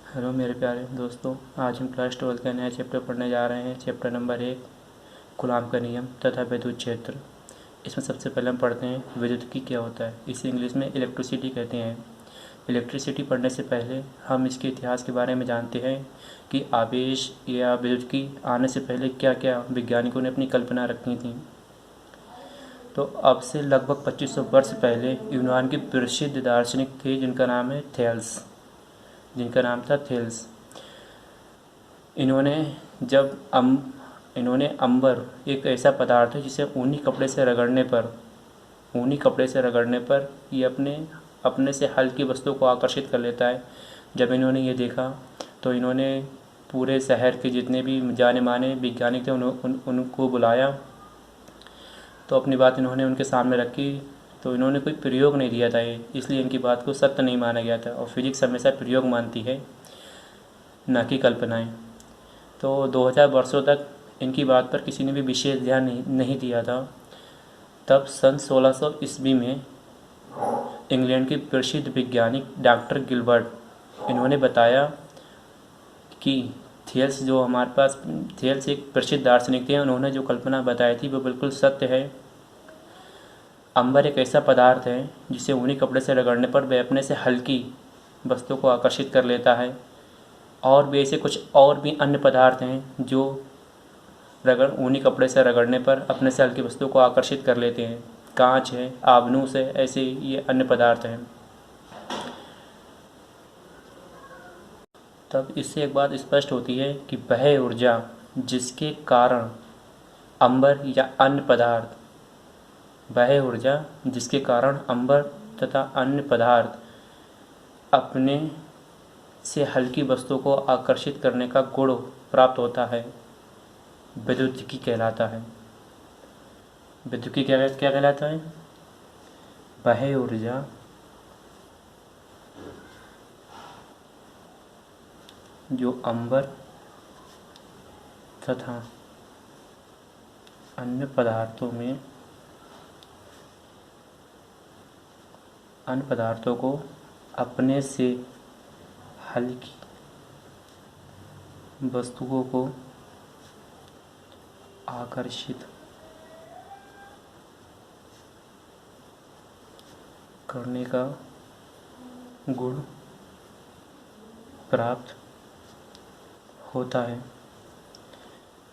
Hello मेरे प्यारे दोस्तों। आज हम क्लास 12 का नया चैप्टर पढ़ने जा रहे हैं। चैप्टर नंबर 1, कूलॉम का नियम तथा विद्युत क्षेत्र। इसमें सबसे पहले हम पढ़ते हैं विद्युतिकी क्या होता है। इसे इंग्लिश में इलेक्ट्रिसिटी कहते हैं। इलेक्ट्रिसिटी पढ़ने से पहले हम इसके इतिहास के बारे में जानते हैं कि आवेश या विद्युतिकी आने से पहले क्या क्या वैज्ञानिकों ने अपनी कल्पना रखी थी। तो अब से लगभग 2500 वर्ष पहले यूनान के प्रसिद्ध दार्शनिक थे जिनका नाम था थेल्स। इन्होंने जब इन्होंने अंबर, एक ऐसा पदार्थ है जिसे ऊनी कपड़े से रगड़ने पर ये अपने से हल्की वस्तु को आकर्षित कर लेता है। जब इन्होंने ये देखा तो इन्होंने पूरे शहर के जितने भी जाने माने वैज्ञानिक थे उनको बुलाया। तो अपनी बात इन्होंने उनके सामने रखी। तो इन्होंने कोई प्रयोग नहीं दिया था ये, इसलिए इनकी बात को सत्य नहीं माना गया था। और फिजिक्स हमेशा प्रयोग मानती है, न कि कल्पनाएँ। तो 2000 वर्षों तक इनकी बात पर किसी ने भी विशेष ध्यान नहीं दिया था। तब सन 1600 ईस्वी में इंग्लैंड के प्रसिद्ध वैज्ञानिक डॉक्टर गिलबर्ट, इन्होंने बताया कि थेल्स एक प्रसिद्ध दार्शनिक थे। उन्होंने जो कल्पना बताई थी वो बिल्कुल सत्य है। अंबर एक ऐसा पदार्थ है जिसे ऊनी कपड़े से रगड़ने पर वह अपने से हल्की वस्तु को आकर्षित कर लेता है। और भी ऐसे कुछ और भी अन्य पदार्थ हैं जो ऊनी कपड़े से रगड़ने पर अपने से हल्की वस्तु को आकर्षित कर लेते हैं। कांच है, आबनूस है, ऐसे ये अन्य पदार्थ हैं। तब इससे एक बात स्पष्ट होती है कि वह ऊर्जा जिसके कारण अंबर तथा अन्य पदार्थ अपने से हल्की वस्तु को आकर्षित करने का गुण प्राप्त होता है, विद्युतिकी कहलाता है। विद्युतिकी क्या कहलाता है? वह ऊर्जा जो अंबर तथा अन्य पदार्थों को अपने से हल्की वस्तुओं को आकर्षित करने का गुण प्राप्त होता है,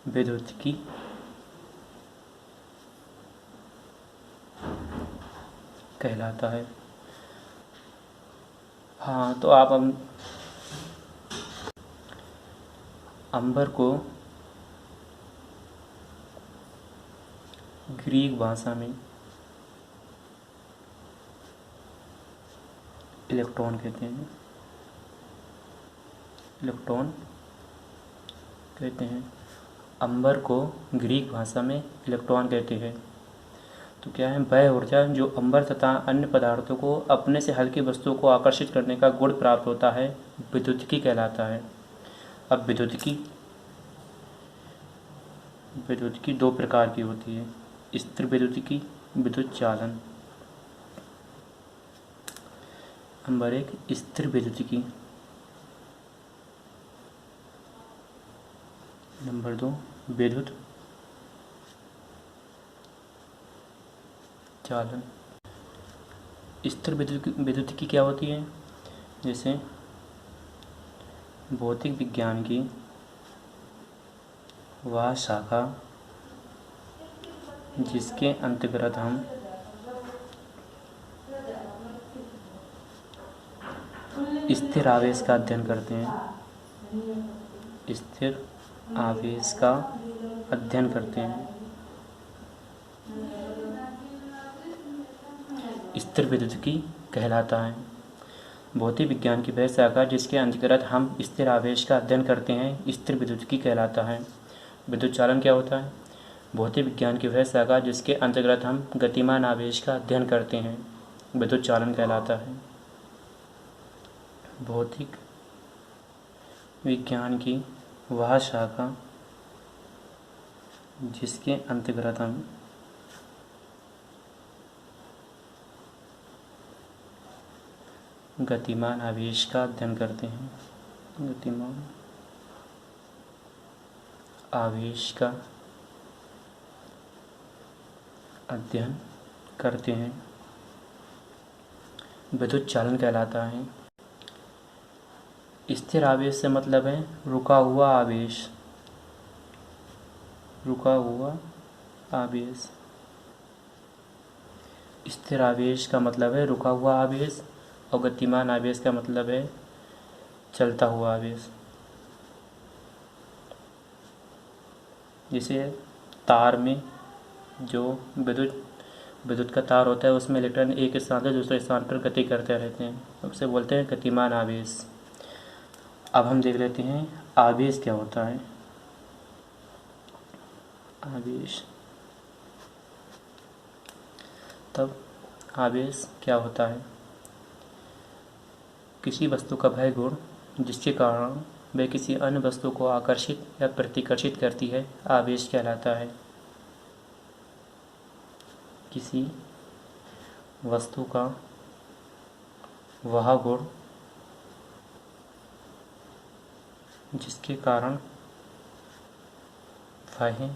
विद्युतिकी कहलाता है। हाँ, तो आप अंबर को ग्रीक भाषा में इलेक्ट्रॉन कहते हैं। अंबर को ग्रीक भाषा में इलेक्ट्रॉन कहते हैं। तो क्या है? वह ऊर्जा जो अंबर तथा अन्य पदार्थों को अपने से हल्की वस्तुओं को आकर्षित करने का गुण प्राप्त होता है, विद्युतिकी कहलाता है। अब विद्युतिकी दो प्रकार की होती है, स्थिर विद्युतिकी, विद्युत चालन। नंबर 1, स्थिर विद्युतिकी। नंबर 2, विद्युत चालन। स्थिर विद्युतिकी क्या होती है? जैसे भौतिक विज्ञान की वह शाखा जिसके अंतर्गत हम स्थिर आवेश का अध्ययन करते हैं। स्थिर आवेश का अध्ययन करते हैं, स्थिर विद्युतिकी कहलाता है। भौतिक विज्ञान की वह शाखा जिसके अंतर्गत हम स्थिर आवेश का अध्ययन करते हैं, स्थिर विद्युतिकी कहलाता है। विद्युत चालन क्या होता है? भौतिक विज्ञान की वह शाखा जिसके अंतर्गत हम गतिमान आवेश का अध्ययन करते हैं, विद्युत चालन कहलाता है। भौतिक विज्ञान की वह शाखा जिसके अंतर्गत हम गतिमान आवेश का अध्ययन करते हैं, गतिमान आवेश का अध्ययन करते हैं विद्युत चालन कहलाता है। स्थिर आवेश से मतलब है रुका हुआ आवेश, रुका हुआ आवेश। स्थिर आवेश का मतलब है रुका हुआ आवेश और गतिमान आवेश का मतलब है चलता हुआ आवेश। जैसे तार में जो विद्युत का तार होता है उसमें इलेक्ट्रॉन एक स्थान से दूसरे स्थान पर गति करते रहते हैं, उसे बोलते हैं गतिमान आवेश। अब हम देख लेते हैं आवेश क्या होता है। आवेश, तब आवेश क्या होता है? किसी वस्तु का वह गुण जिसके कारण वह किसी अन्य वस्तु को आकर्षित या प्रतिकर्षित करती है आवेश कहलाता है। किसी वस्तु का वह गुण जिसके कारण वह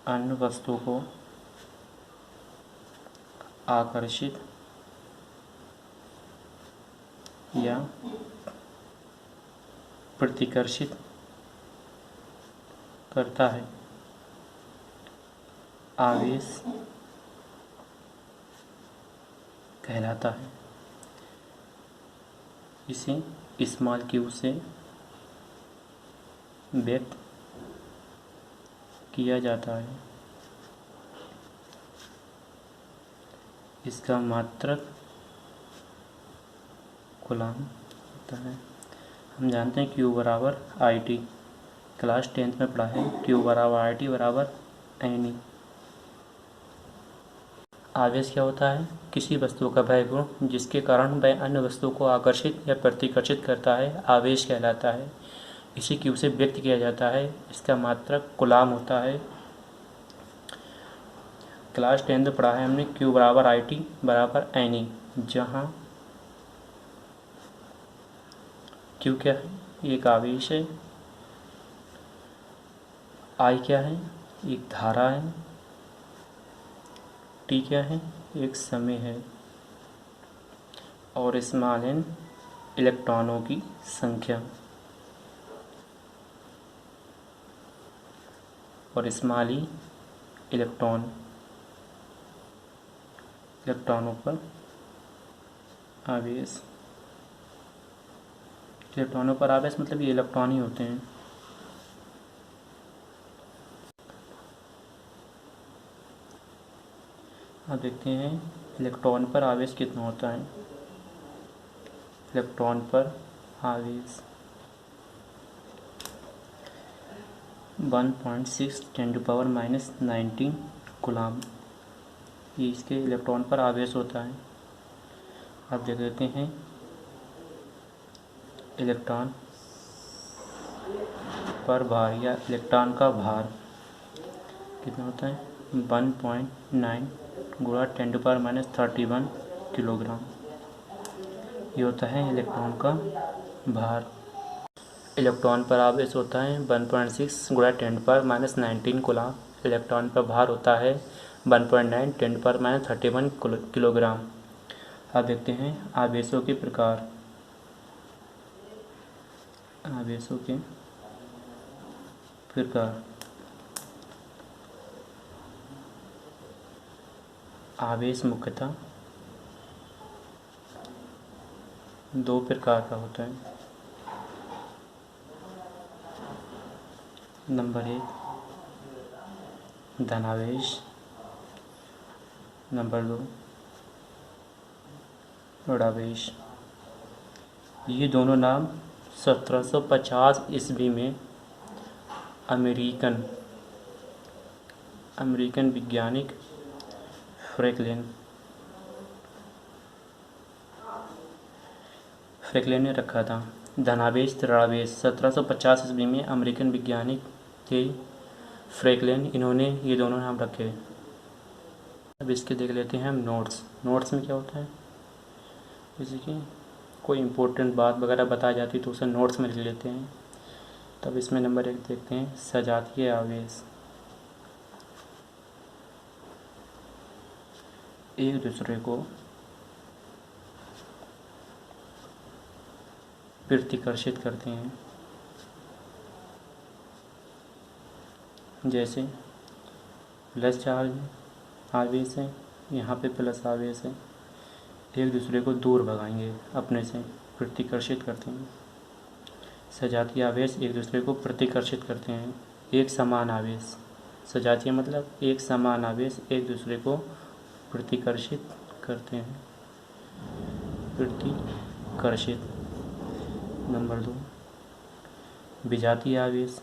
अन्य वस्तु को आकर्षित या प्रतिकर्षित करता है आवेश कहलाता है। इसे स्मॉल क्यू से व्यक्त किया जाता है। इसका मात्रक कूलम होता है। हम जानते हैं Q बराबर IT, क्लास 10th में पढ़ा है। Q बराबर IT बराबर NE। आवेश क्या होता है? किसी वस्तु का वह गुण जिसके कारण वह अन्य वस्तु को आकर्षित या प्रतिकर्षित करता है आवेश कहलाता है। इसी Q से व्यक्त किया जाता है। इसका मात्रक कूलम होता है। क्लास 10th में पढ़ा है हमने Q बराबर IT बराबर NE, जहाँ Q क्या है? एक आवेश है। I क्या है? एक धारा है। T क्या है? एक समय है। और स्मॉल n इलेक्ट्रॉनों की संख्या, और स्मॉल e इलेक्ट्रॉनों पर आवेश। इलेक्ट्रॉनों पर आवेश मतलब ये इलेक्ट्रॉन ही होते हैं। अब देखते हैं इलेक्ट्रॉन पर आवेश कितना होता है। इलेक्ट्रॉन पर आवेश 1.6 × 10⁻⁹ कूलम, ये इसके इलेक्ट्रॉन पर आवेश होता है। अब देख लेते हैं इलेक्ट्रॉन पर भार या इलेक्ट्रॉन का भार कितना होता है? 1.9 × 10⁻31 किलोग्राम। ये होता है इलेक्ट्रॉन का भार। इलेक्ट्रॉन पर आवेश होता है 1.6 × 10⁻⁹ कूलम। इलेक्ट्रॉन पर भार होता है 1.9 × 10⁻31 किलोग्राम। अब देखते हैं आवेशों के प्रकार। आवेशों के प्रकार। आवेश मुख्यतः दो प्रकार का होता है। नंबर 1 धनावेश, नंबर 2 ऋणावेश। ये दोनों नाम 1750 ईस्वी में अमेरिकन वैज्ञानिक फ्रैंकलिन ने रखा था। धनावेश, ऋणावेश 1750 ईस्वी में अमेरिकन वैज्ञानिक थे फ्रैंकलिन, इन्होंने ये दोनों नाम रखे। अब इसके देख लेते हैं हम नोट्स में क्या होता है। जैसे कि कोई इम्पोर्टेंट बात वगैरह बताई जाती तो उसे नोट्स में लिख लेते हैं। तब इसमें नंबर 1 देखते हैं, सजातीय आवेश। एक दूसरे को प्रतिकर्षित करते हैं। जैसे प्लस चार्ज आवेश है, यहाँ पे प्लस आवेश है, एक दूसरे को दूर भगाएंगे, अपने से प्रतिकर्षित करते हैं। सजातीय आवेश एक दूसरे को प्रतिकर्षित करते हैं। एक समान आवेश, सजातीय मतलब एक समान आवेश एक दूसरे को प्रतिकर्षित करते हैं। प्रतिकर्षित। नंबर 2, विजातीय आवेश।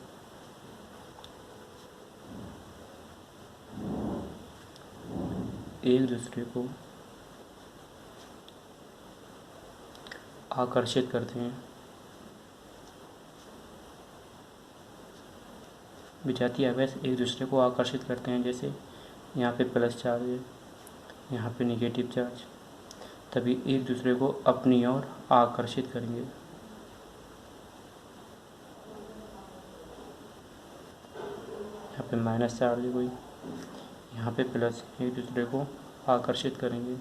एक दूसरे को आकर्षित करते हैं। विजातीय आवेश एक दूसरे को आकर्षित करते हैं। जैसे यहाँ पे प्लस चार्ज है, यहाँ पे निगेटिव चार्ज, तभी एक दूसरे को अपनी ओर आकर्षित करेंगे। यहाँ पे माइनस चार्ज है कोई, यहाँ पे प्लस, एक दूसरे को आकर्षित करेंगे।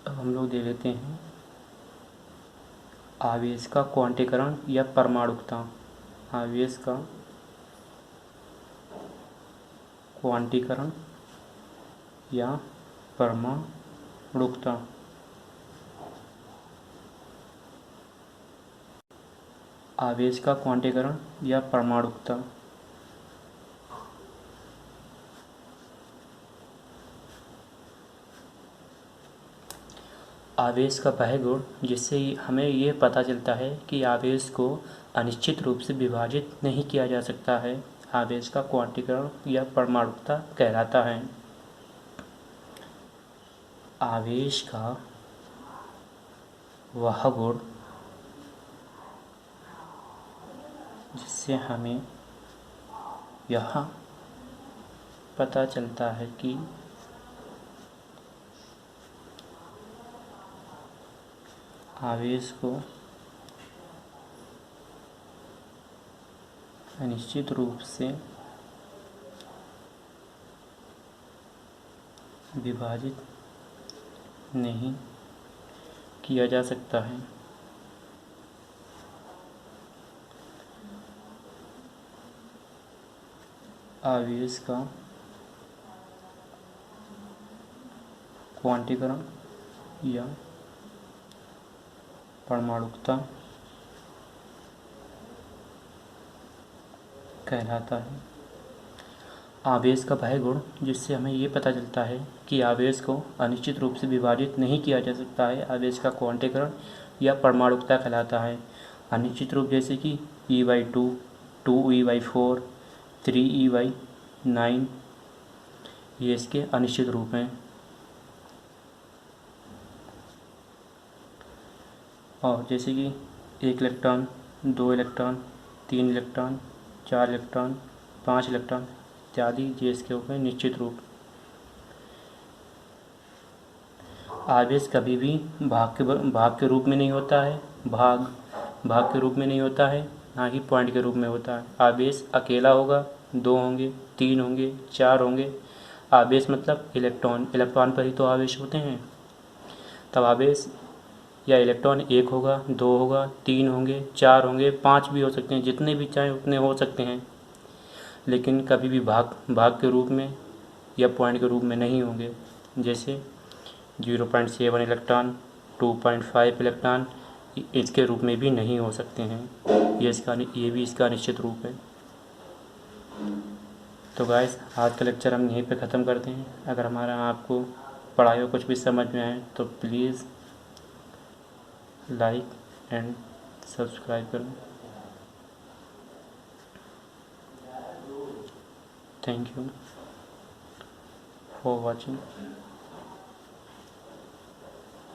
अब हम लोग दे लेते हैं आवेश का क्वांटीकरण या परमाणुकता। आवेश का क्वांटीकरण या परमाणुकता। आवेश का क्वांटीकरण या परमाणुकता। आवेश का वह गुण जिससे हमें ये पता चलता है कि आवेश को अनिश्चित रूप से विभाजित नहीं किया जा सकता है, आवेश का क्वांटीकरण या परमाणुकता कहलाता है। आवेश का वह गुण जिससे हमें यह पता चलता है कि आवेश को अनिश्चित रूप से विभाजित नहीं किया जा सकता है। आवेश का क्वांटीकरण या परमाणुकता कहलाता है। आवेश का वह गुण जिससे हमें ये पता चलता है कि आवेश को अनिश्चित रूप से विभाजित नहीं किया जा सकता है, आवेश का क्वांटीकरण या परमाणुकता कहलाता है। अनिश्चित रूप जैसे कि E/2, 2E/4, 3E/9, ये इसके अनिश्चित रूप हैं। और जैसे कि 1 electron, 2 electron, 3 electron, 4 electron, 5 electron इत्यादि, ये इसके रूप में निश्चित रूप। आवेश कभी भी भाग के रूप में नहीं होता है, भाग के रूप में नहीं होता है, ना ही पॉइंट के रूप में होता है। आवेश अकेला होगा, 2 होंगे, 3 होंगे, 4 होंगे। आवेश मतलब इलेक्ट्रॉन पर ही तो आवेश होते हैं। तब आवेश या इलेक्ट्रॉन 1 होगा, 2 होगा, 3 होंगे, 4 होंगे, 5 भी हो सकते हैं, जितने भी चाहे उतने हो सकते हैं, लेकिन कभी भी भाग के रूप में या पॉइंट के रूप में नहीं होंगे। जैसे 0.7 इलेक्ट्रॉन, 2.5 इलेक्ट्रॉन इसके रूप में भी नहीं हो सकते हैं। ये भी इसका निश्चित रूप है। तो गाइस, आज का लेक्चर हम यहीं पे ख़त्म करते हैं। अगर हमारा आपको पढ़ाई कुछ भी समझ में आए तो प्लीज़ लाइक एंड सब्सक्राइब करें। Thank you for watching.